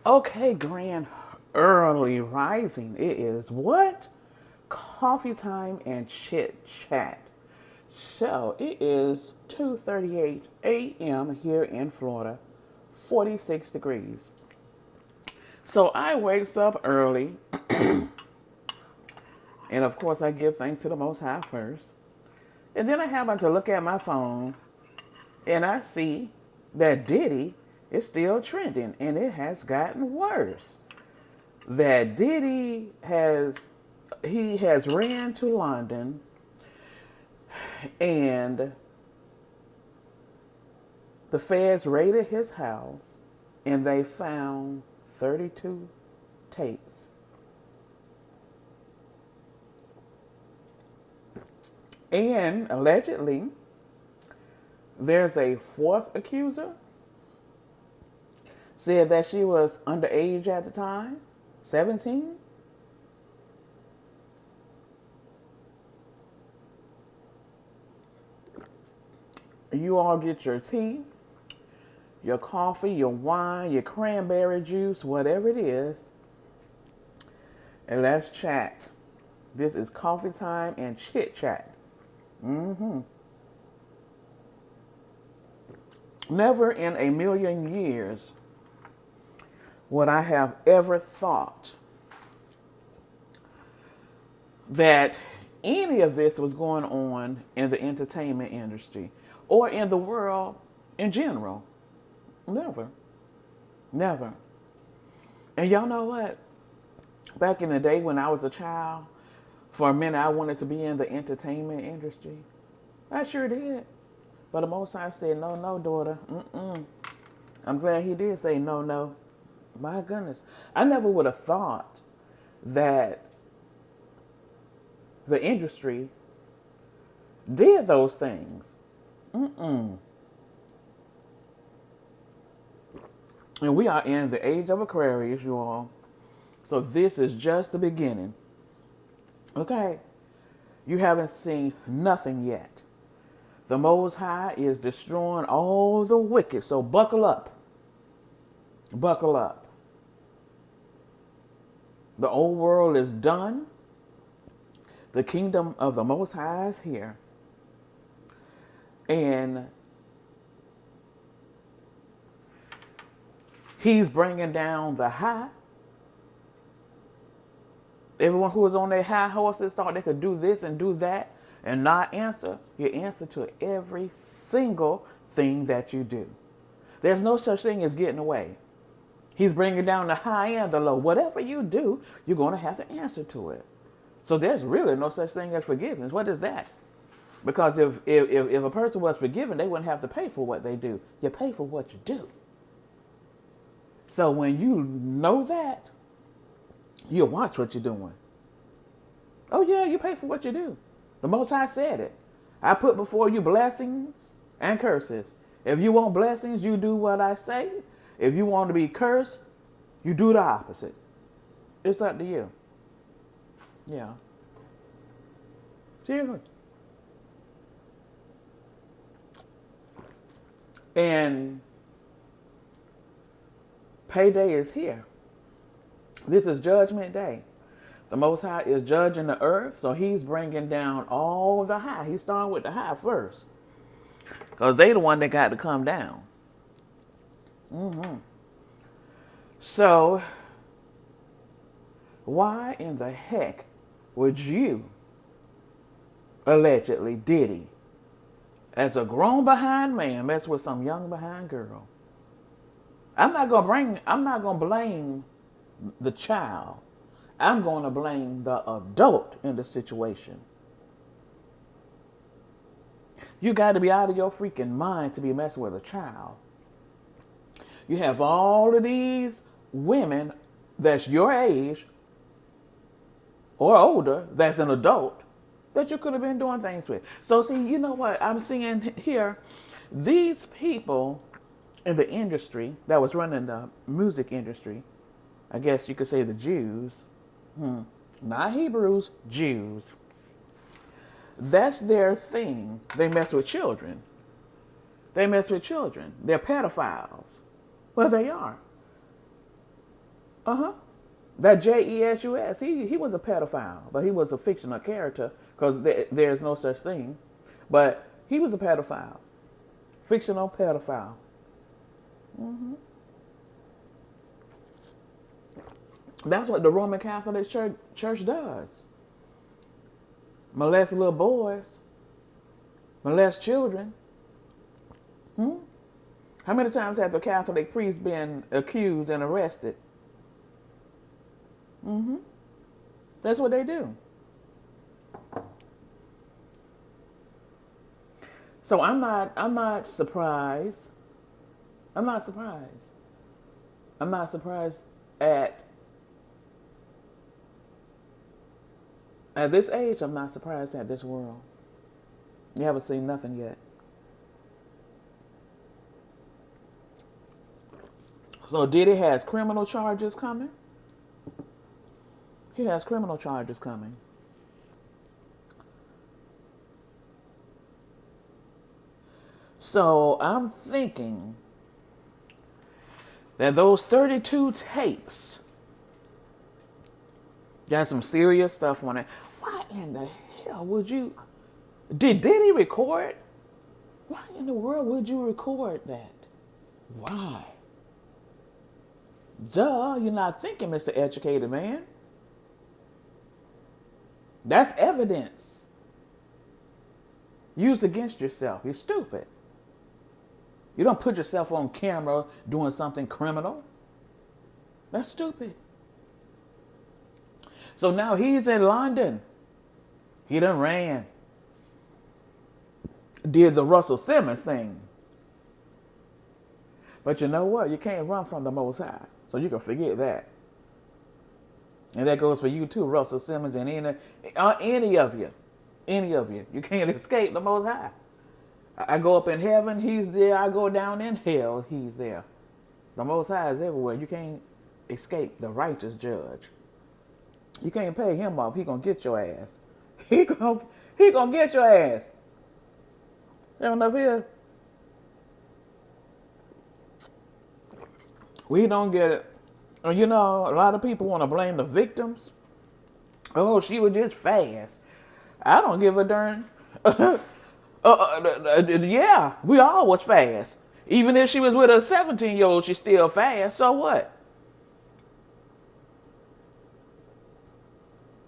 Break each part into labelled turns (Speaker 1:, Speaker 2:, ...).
Speaker 1: Okay, grand early rising. It is what? Coffee time and chit chat. So it is 2:38 a.m. here in Florida, 46 degrees. So I wakes up early, and of course I give thanks to the Most High first. And then I happen to look at my phone, and I see that Diddy is still trending, and it has gotten worse. That Diddy has ran to London and the feds raided his house and they found 32 tapes. And allegedly, there's a fourth accuser, said that she was underage at the time, 17. You all get your tea, your coffee, your wine, your cranberry juice, whatever it is, and let's chat. This is coffee time and chit chat. Never in a million years would I have ever thought that any of this was going on in the entertainment industry or in the world in general. Never. Never. And y'all know what? Back in the day when I was a child, for a minute I wanted to be in the entertainment industry. I sure did. But the Most High said, no, no, daughter. I'm glad he did say no, no. My goodness. I never would have thought that the industry did those things. And we are in the age of Aquarius, you all. So this is just the beginning. Okay? You haven't seen nothing yet. The Most High is destroying all the wicked. So buckle up. Buckle up. The old world is done. The kingdom of the Most High is here. And he's bringing down the high. Everyone who was on their high horses thought they could do this and do that and not answer. You answer to every single thing that you do. There's no such thing as getting away. He's bringing down the high and the low. Whatever you do, you're going to have to answer to it. So there's really no such thing as forgiveness. What is that? Because if a person was forgiven, they wouldn't have to pay for what they do. You pay for what you do. So when you know that, you watch what you're doing. Oh yeah, you pay for what you do. The Most High said it. I put before you blessings and curses. If you want blessings, you do what I say. If you want to be cursed, you do the opposite. It's up to you. Yeah. Seriously. And payday is here. This is Judgment Day. The Most High is judging the earth, so he's bringing down all the high. He's starting with the high first, because they the one that got to come down. So, why in the heck would you, allegedly Diddy, as a grown behind man, mess with some young behind girl? I'm not gonna blame the child. I'm going to blame the adult in the situation. You got to be out of your freaking mind to be messing with a child. You have all of these women that's your age or older, that's an adult, that you could have been doing things with. So see, you know what I'm seeing here? These people in the industry that was running the music industry, I guess you could say the Jews, not Hebrews, Jews. That's their thing. They mess with children. They mess with children. They're pedophiles. Well, they are. Uh-huh. That Jesus, he was a pedophile, but he was a fictional character because there's no such thing. But he was a pedophile, fictional pedophile. That's what the Roman Catholic Church does. Molest little boys, molest children. How many times have the Catholic priests been accused and arrested? That's what they do. So I'm not surprised. I'm not surprised. I'm not surprised at this age. I'm not surprised at this world. You haven't seen nothing yet. So Diddy has criminal charges coming. He has criminal charges coming. So I'm thinking that those 32 tapes got some serious stuff on it. Why in the hell would you... Did Diddy record? Why in the world would you record that? Why? Duh, you're not thinking, Mr. Educated Man. That's evidence used against yourself. You're stupid. You don't put yourself on camera doing something criminal. That's stupid. So now he's in London. He done ran. Did the Russell Simmons thing. But you know what? You can't run from the Most High. So you can forget that. And that goes for you too, Russell Simmons, and any of you. Any of you. You can't escape the Most High. I go up in heaven, he's there. I go down in hell, he's there. The Most High is everywhere. You can't escape the righteous judge. You can't pay him off. He gonna get your ass. He gonna get your ass. Everyone up here, we don't get it. You know, a lot of people want to blame the victims. Oh, she was just fast. I don't give a darn. Yeah, we all was fast. Even if she was with a 17-year-old, she's still fast. So what?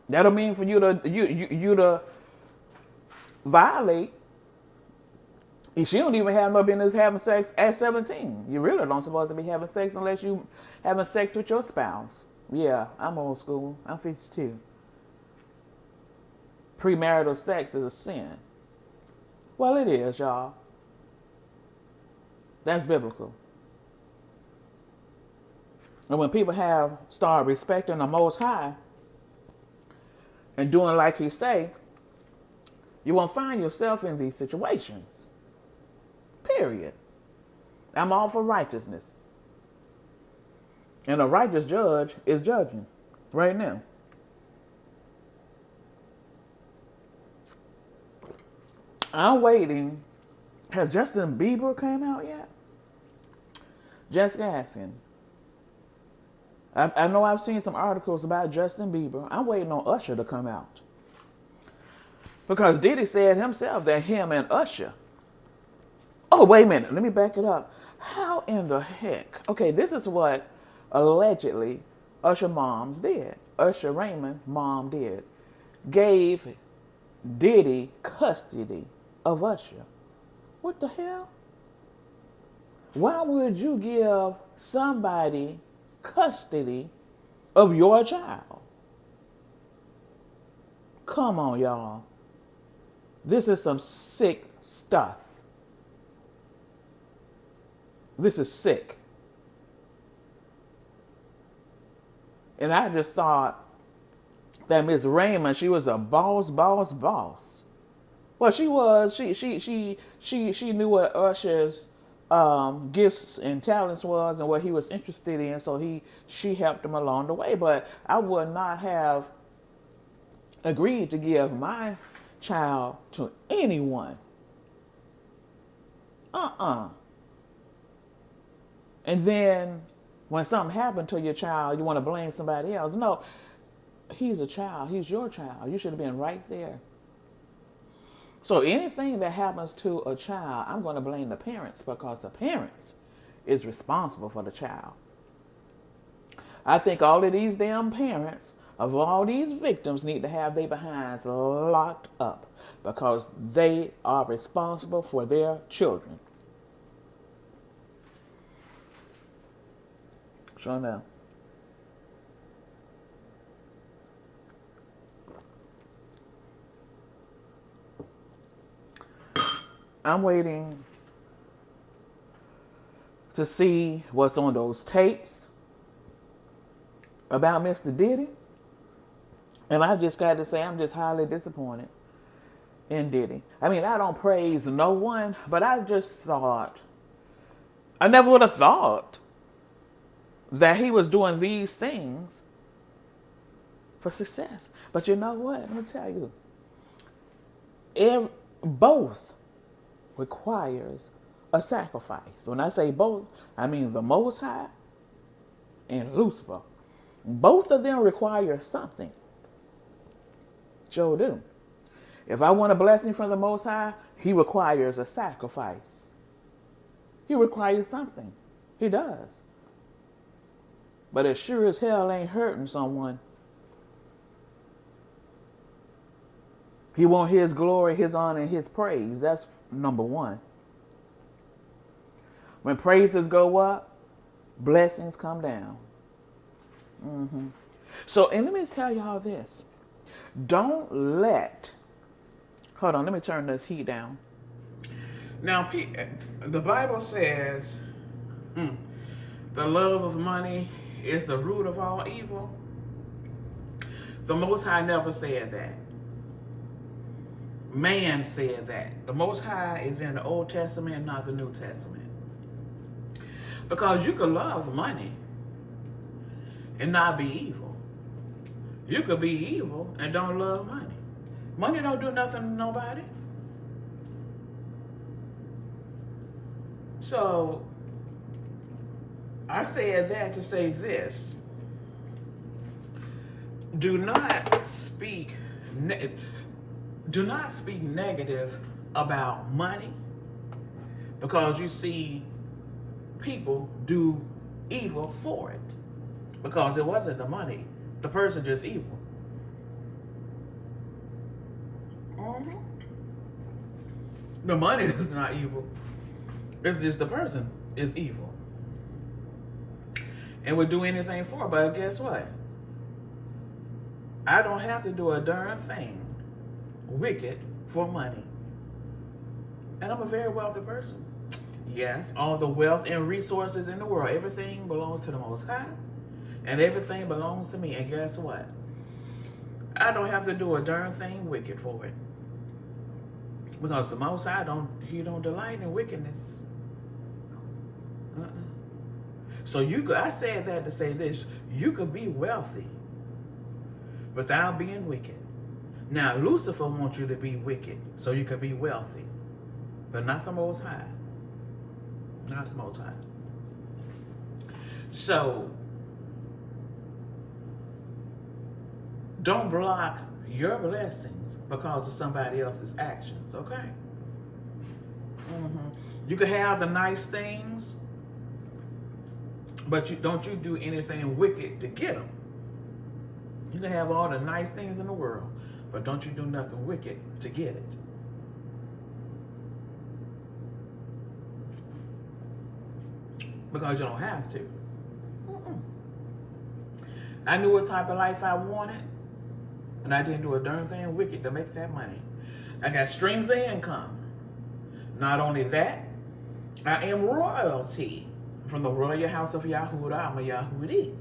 Speaker 1: That don't mean for you to violate. She don't even have no business having sex at 17. You really don't supposed to be having sex unless you having sex with your spouse. Yeah, I'm old school. I'm 52. Premarital sex is a sin. Well, it is, y'all. That's biblical. And when people start respecting the Most High and doing like He say, you won't find yourself in these situations. Period. I'm all for righteousness. And a righteous judge is judging right now. I'm waiting. Has Justin Bieber came out yet? Just asking. I know I've seen some articles about Justin Bieber. I'm waiting on Usher to come out. Because Diddy said himself that him and Usher... Oh, wait a minute. Let me back it up. How in the heck? Okay, this is what allegedly Usher moms did. Usher Raymond mom did. Gave Diddy custody of Usher. What the hell? Why would you give somebody custody of your child? Come on, y'all. This is some sick stuff. This is sick. And I just thought that Miss Raymond, she was a boss. Well, she was. She knew what Usher's gifts and talents was and what he was interested in. So she helped him along the way. But I would not have agreed to give my child to anyone. And then When something happened to your child, you want to blame somebody else. No, he's a child. He's your child. You should have been right there. So anything that happens to a child, I'm going to blame the parents because the parents is responsible for the child. I think all of these damn parents of all these victims need to have their behinds locked up because they are responsible for their children. Sure enough. I'm waiting to see what's on those tapes about Mr. Diddy. And I just got to say, I'm just highly disappointed in Diddy. I mean, I don't praise no one, but I just thought, I never would have thought that he was doing these things for success. But you know what? Let me tell you. Both requires a sacrifice. When I say both, I mean the Most High and Lucifer. Both of them require something. Sure do. If I want a blessing from the Most High, he requires a sacrifice. He requires something. He does. But it sure as hell ain't hurting someone. He wants his glory, his honor, and his praise. That's number one. When praises go up, blessings come down. So, and let me tell y'all this. Don't let... Hold on, let me turn this heat down. Now, the Bible says, the love of money is the root of all evil. The Most High never said that. Man said that. The Most High is in the Old Testament, not the New Testament. Because you could love money and not be evil. You could be evil and don't love money. Money don't do nothing to nobody. So, I said that to say this. Do not speak negative about money because you see people do evil for it. Because it wasn't the money. The person just evil. The money is not evil. It's just the person is evil. And would do anything for it. But guess what? I don't have to do a darn thing wicked for money. And I'm a very wealthy person. Yes, all the wealth and resources in the world, everything belongs to the Most High. And everything belongs to me. And guess what? I don't have to do a darn thing wicked for it. Because the Most High he don't delight in wickedness. So I said that to say this. You could be wealthy without being wicked. Now, Lucifer wants you to be wicked so you could be wealthy. But not the Most High. Not the Most High. So, don't block your blessings because of somebody else's actions, okay? You can have the nice things, but don't you do anything wicked to get them. You can have all the nice things in the world, but don't you do nothing wicked to get it. Because you don't have to. I knew what type of life I wanted, and I didn't do a darn thing wicked to make that money. I got streams of income. Not only that, I am royalty from the royal house of Yahudah. I'm a Yahudi.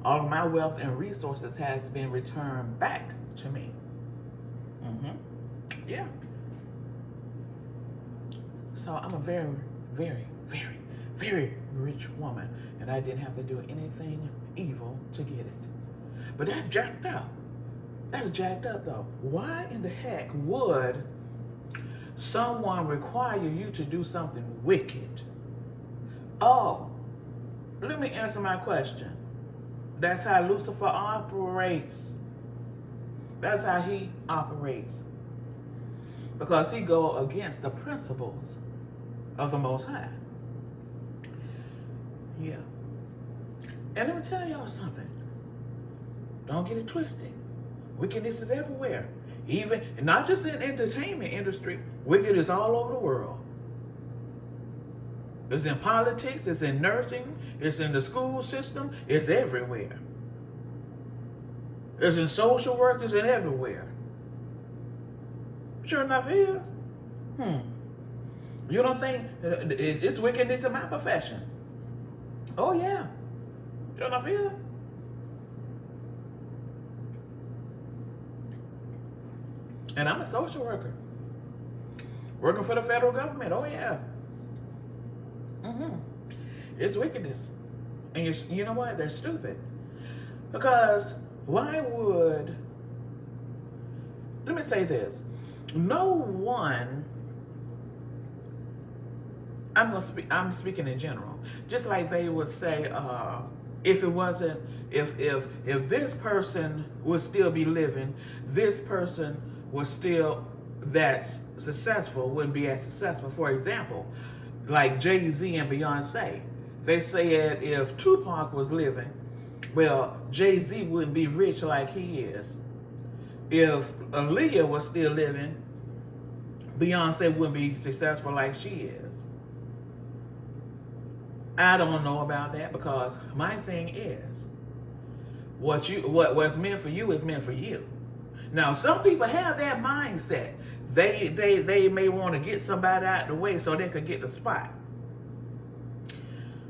Speaker 1: All of my wealth and resources has been returned back to me. Yeah. So I'm a very, very, very, very rich woman, and I didn't have to do anything evil to get it. But that's jacked up. That's jacked up, though. Why in the heck would someone require you to do something wicked Oh, let me answer my question. That's how Lucifer operates. That's how he operates. Because he go against the principles of the Most High. Yeah. And let me tell y'all something. Don't get it twisted. Wickedness is everywhere. Even, not just in the entertainment industry, wicked is all over the world. It's in politics, it's in nursing, it's in the school system, it's everywhere. It's in social work, it's in everywhere. Sure enough, it is. You don't think it's wickedness in my profession? Oh yeah. Sure enough, it is. And I'm a social worker. Working for the federal government. Oh yeah. It's wickedness. And you know what? They're stupid. Because why would, let me say this. No one, I'm speaking in general. Just like they would say, if it wasn't, if this person would still be living, this person was still that successful, wouldn't be as successful. For example, like Jay-Z and Beyonce. They said if Tupac was living, well, Jay-Z wouldn't be rich like he is. If Aaliyah was still living, Beyonce wouldn't be successful like she is. I don't know about that, because my thing is, what's meant for you is meant for you. Now, some people have that mindset. They may want to get somebody out of the way so they could get the spot.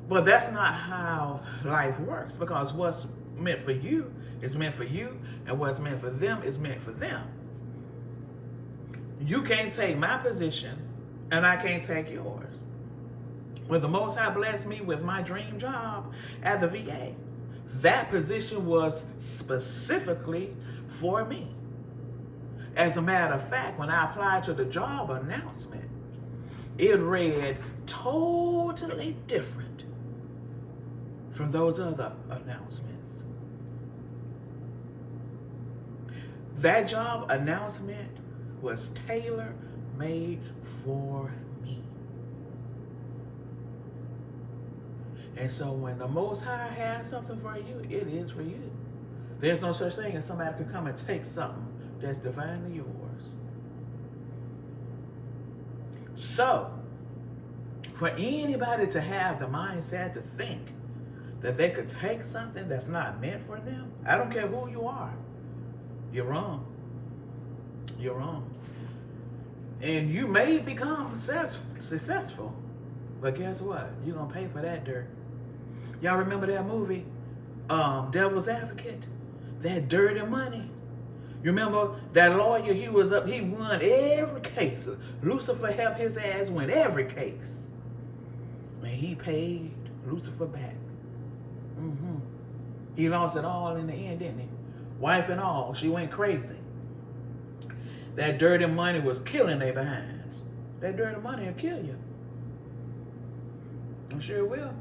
Speaker 1: But that's not how life works, because what's meant for you is meant for you, and what's meant for them is meant for them. You can't take my position, and I can't take yours. When the Most High blessed me with my dream job at the VA, that position was specifically for me. As a matter of fact, when I applied to the job announcement, it read totally different from those other announcements. That job announcement was tailor-made for me. And so when the Most High has something for you, it is for you. There's no such thing as somebody could come and take something that's divinely yours. So, for anybody to have the mindset to think that they could take something that's not meant for them, I don't care who you are, you're wrong. You're wrong. And you may become successful, but guess what? You're going to pay for that dirt. Y'all remember that movie, Devil's Advocate? That dirty money. You remember that lawyer, he won every case. Lucifer helped his ass win every case. And he paid Lucifer back. He lost it all in the end, didn't he? Wife and all, she went crazy. That dirty money was killing their behinds. That dirty money will kill you. I'm sure it will.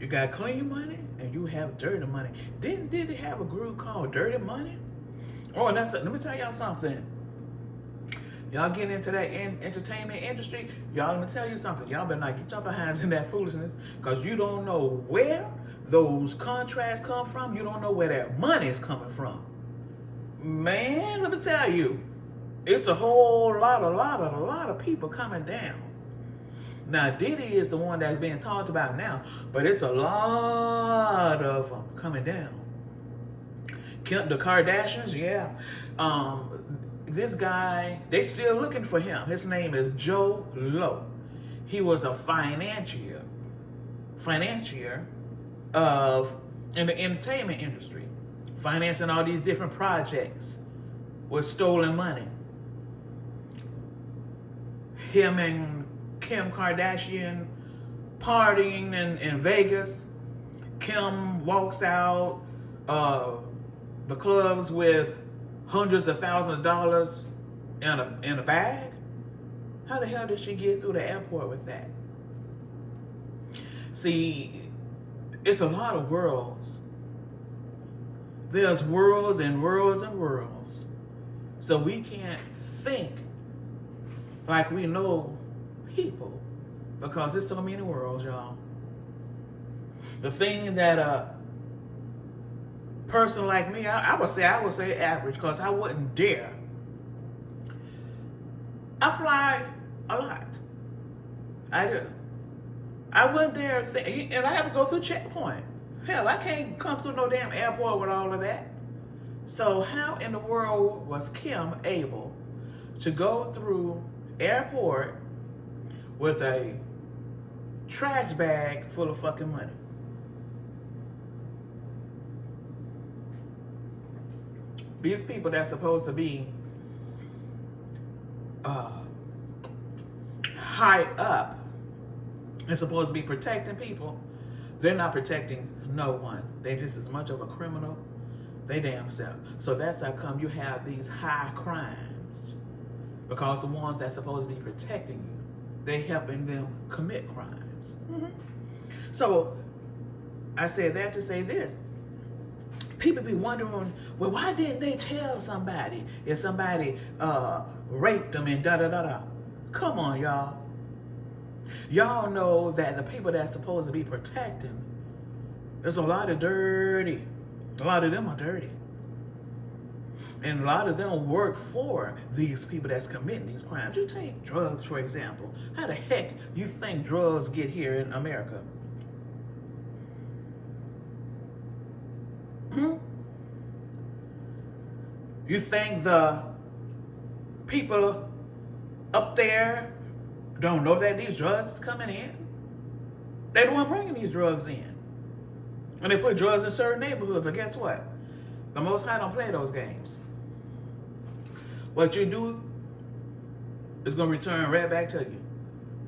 Speaker 1: You got clean money and you have dirty money. Didn't Diddy have a group called Dirty Money? Oh, and let me tell y'all something. Y'all getting into that entertainment industry, y'all, let me tell you something. Y'all better not get your behinds in that foolishness, because you don't know where those contracts come from. You don't know where that money is coming from. Man, let me tell you, it's a whole lot of people coming down. Now, Diddy is the one that's being talked about now, but it's a lot of them coming down. The Kardashians, yeah. This guy, they still looking for him. His name is Joe Lowe. He was a financier in the entertainment industry, financing all these different projects with stolen money. Him and Kim Kardashian partying in Vegas. Kim walks out the clubs with hundreds of thousands of dollars in a bag. How the hell did she get through the airport with that? See, it's a lot of worlds. There's worlds and worlds and worlds. So we can't think like we know people because there's so many worlds, y'all. The thing that a person like me, I would say average, because I wouldn't dare. I fly a lot. I do. I wouldn't dare think, and I have to go through checkpoint. Hell, I can't come through no damn airport with all of that. So how in the world was Kim able to go through airport with a trash bag full of fucking money? These people that's supposed to be high up and supposed to be protecting people, they're not protecting no one. They're just as much of a criminal they damn self. So that's how come you have these high crimes, because the ones that's supposed to be protecting you, they helping them commit crimes. Mm-hmm. So I said that to say this. People be wondering, well, why didn't they tell somebody if somebody raped them and da-da-da-da? Come on, y'all. Y'all know that the people that's supposed to be protecting, there's a lot of dirty. A lot of them are dirty. And a lot of them work for these people that's committing these crimes. You take drugs, for example. How the heck you think drugs get here in America? You think the people up there don't know that these drugs is coming in? They the one bringing these drugs in. And they put drugs in certain neighborhoods, but guess what? The Most High don't play those games. What you do is going to return right back to you.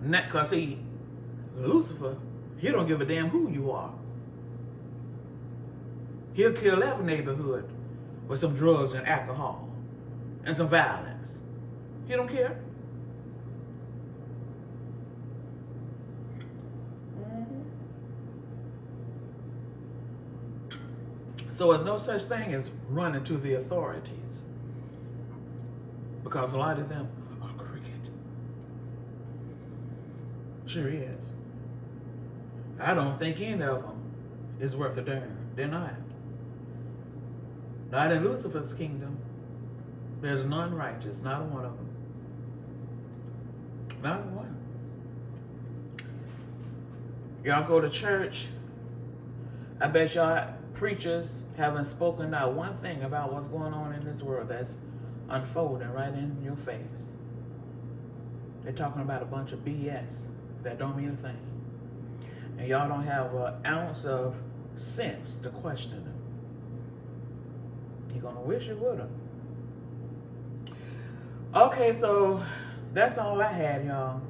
Speaker 1: Because see, Lucifer, he don't give a damn who you are. He'll kill every neighborhood with some drugs and alcohol and some violence. He don't care. So there's no such thing as running to the authorities, because a lot of them are crooked. Sure is. I don't think any of them is worth a darn. They're not. Not in Lucifer's kingdom. There's none righteous, not one of them. Not one. Y'all go to church, I bet y'all preachers haven't spoken not one thing about what's going on in this world that's unfolding right in your face. They're talking about a bunch of BS that don't mean a thing. And y'all don't have an ounce of sense to question them. You're gonna wish you would have. Okay, so that's all I had, y'all.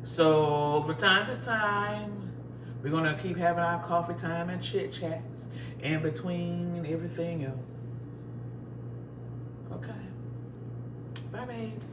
Speaker 1: So from time to time, we're going to keep having our coffee time and chit chats in between everything else. Okay. Bye, babes.